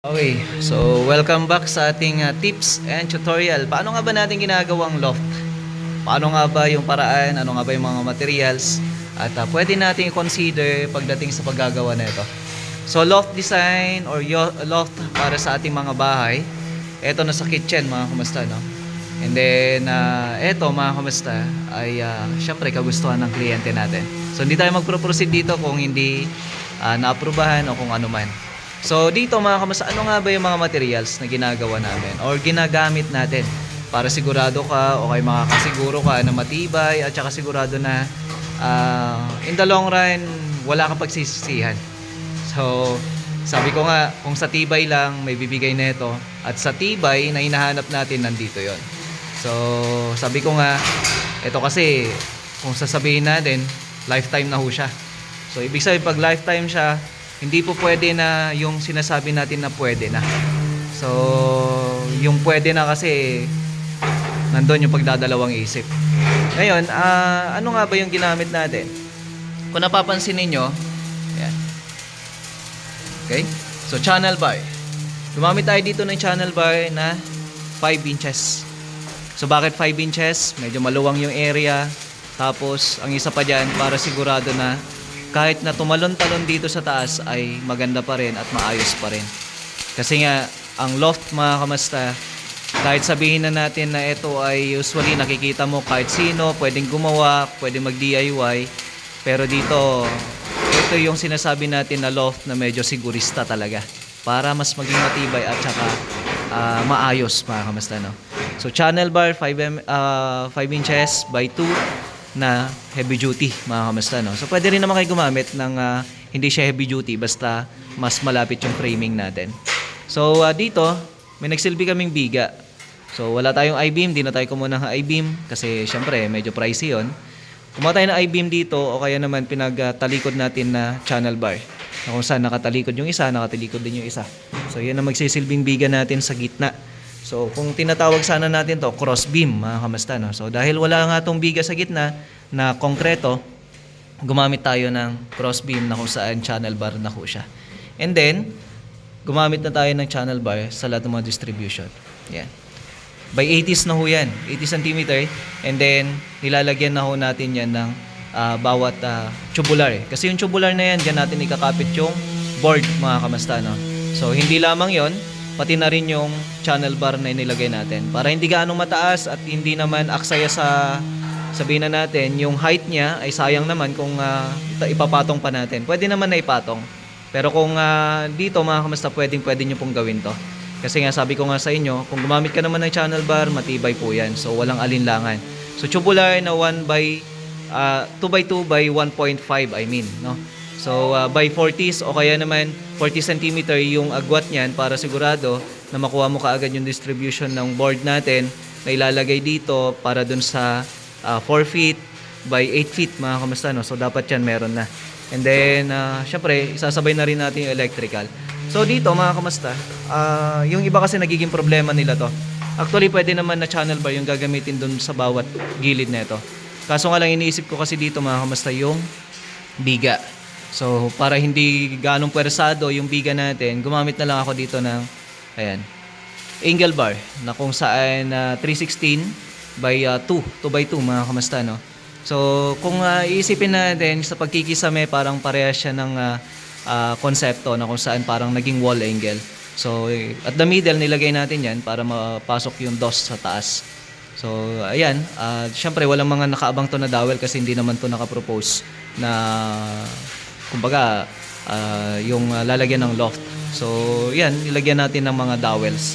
Okay, so welcome back sa ating tips and tutorial. Paano nga ba natin ginagawang loft? Paano nga ba yung paraan? Ano nga ba yung mga materials? At pwede natin i-consider pagdating sa paggagawa nito. So loft design or loft para sa ating mga bahay. Ito na sa kitchen mga kamusta, no? And then eto mga kamusta ay syempre kagustuhan ng kliyente natin. So hindi tayo magpro-proceed dito kung hindi naaprubahan o kung ano man. So dito mga kamusta, ano nga ba yung mga materials na ginagawa namin or ginagamit natin para sigurado ka o kay makakasiguro ka na matibay at saka sigurado na in the long run wala kang pagsisisihan. So sabi ko nga, kung sa tibay lang may bibigay nito at sa tibay na hinahanap natin nandito yon. So sabi ko nga, ito kasi kung sasabihin natin lifetime na ho siya. So ibig sabihin pag lifetime siya, hindi po pwede na yung sinasabi natin na pwede na. So, yung pwede na kasi nandun yung pagdadalawang isip. Ngayon, ano nga ba yung ginamit natin? Kung napapansin ninyo, yan. Okay? So, channel bar. Gumamit tayo dito ng channel bar na 5 inches. So, bakit 5 inches? Medyo maluwang yung area. Tapos, ang isa pa dyan, para sigurado na kahit na tumalon-talon dito sa taas ay maganda pa rin at maayos pa rin. Kasi nga, ang loft mga kamasta, kahit sabihin na natin na ito ay usually nakikita mo kahit sino, pwedeng gumawa, pwedeng mag-DIY. Pero dito, ito yung sinasabi natin na loft na medyo sigurista talaga. Para mas maging matibay at saka maayos mga kamasta, no? So, channel bar 5 inches by 2 na heavy duty mga kamusta, no? So pwede rin naman kayo gumamit ng hindi siya heavy duty basta mas malapit yung framing natin. So dito may nagsilbi kaming biga. So wala tayong I-beam, di na tayo kumuha ng I-beam kasi syempre medyo pricey yon. Kumuha tayo ng I-beam dito o kaya naman pinagtalikod natin na channel bar na kung saan nakatalikod yung isa, nakatalikod din yung isa. So yan ang magsisilbing biga natin sa gitna. So, kung tinatawag sana natin to cross beam, mga kamusta, no? So, dahil wala nga tong biga sa gitna na konkreto, gumamit tayo ng cross beam na kung saan channel bar na ho siya. And then, gumamit na tayo ng channel bar sa lahat ng mga distribution. Yan. By 80s na ho yan. 80 cm. And then, nilalagyan na ho natin yan ng bawat tubular. Kasi yung tubular na yan, dyan natin ikakapit yung board, mga kamusta, no? So, hindi lamang yon, pati na rin yung channel bar na inilagay natin para hindi gaano mataas at hindi naman aksaya sa sabihin na natin yung height niya ay sayang naman kung ipapatong pa natin. Pwede naman na ipatong, pero kung dito mga kamusta, pwede nyo pong gawin to kasi nga sabi ko nga sa inyo, kung gumamit ka naman ng channel bar, matibay po yan, so walang alinlangan. So tubular na 2 by 2 by 1.5 I mean, no? So by 40s o kaya naman 40 cm yung agwat niyan para sigurado na makuha mo kaagad yung distribution ng board natin na ilalagay dito para dun sa 4 feet by 8 feet mga kamusta, no? So dapat yan meron na. And then syempre isasabay na rin natin yung electrical. So dito mga kamusta, yung iba kasi nagiging problema nila to. Actually pwede naman na channel bar yung gagamitin dun sa bawat gilid nito. Kaso nga lang iniisip ko kasi dito mga kamusta yung biga. So, para hindi ganong pwersado yung biga natin, gumamit na lang ako dito ng, ayan, angle bar na kung saan 316 by 2 by 2 mga kamusta, no? So, kung iisipin natin sa pagkikisame, parang parehas siya ng konsepto na kung saan parang naging wall angle. So, at the middle, nilagay natin yan para mapasok yung DOS sa taas. So, ayan, syempre walang mga nakaabang to na dowel kasi hindi naman to nakapropose na kumbaga yung lalagyan ng loft. So yan, nilagyan natin ng mga dowels.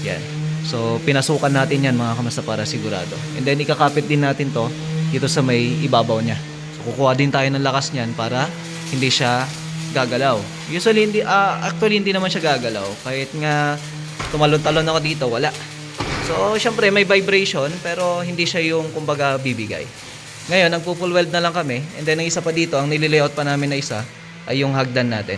Yan. So pinasukan natin yan mga kamusta para sigurado. And then ikakapit din natin to dito sa may ibabaw niya. So kukuha din tayo ng lakas niyan para hindi siya gagalaw. Usually actually hindi naman siya gagalaw. Kahit nga tumalon-talon ako dito, wala. So syempre may vibration pero hindi siya yung kumbaga bibigay. Ngayon, nagpo-full weld na lang kami. And then, ang isa pa dito, ang nililayout pa namin na isa, ay yung hagdan natin.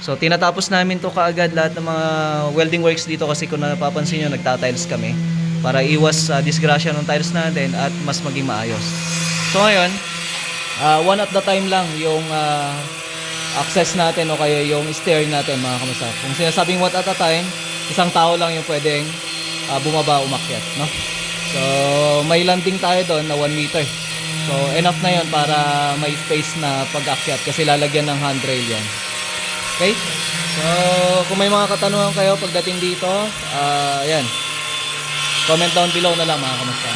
So, tinatapos namin to kaagad lahat ng mga welding works dito kasi kung napapansin nyo, nagtatiles kami para iwas sa disgrasya ng tiles natin at mas maging maayos. So, ngayon, one at the time lang yung access natin o kaya yung stair natin mga kamusta. Kung sinasabing one at a time, isang tao lang yung pwedeng bumaba, umakyat, no? So, may landing tayo doon na 1 meter. So, enough na yon para may space na pag-akyat kasi lalagyan ng handrail yan. Okay? So, kung may mga katanungan kayo pagdating dito, yan. Comment down below na lang mga kamusta.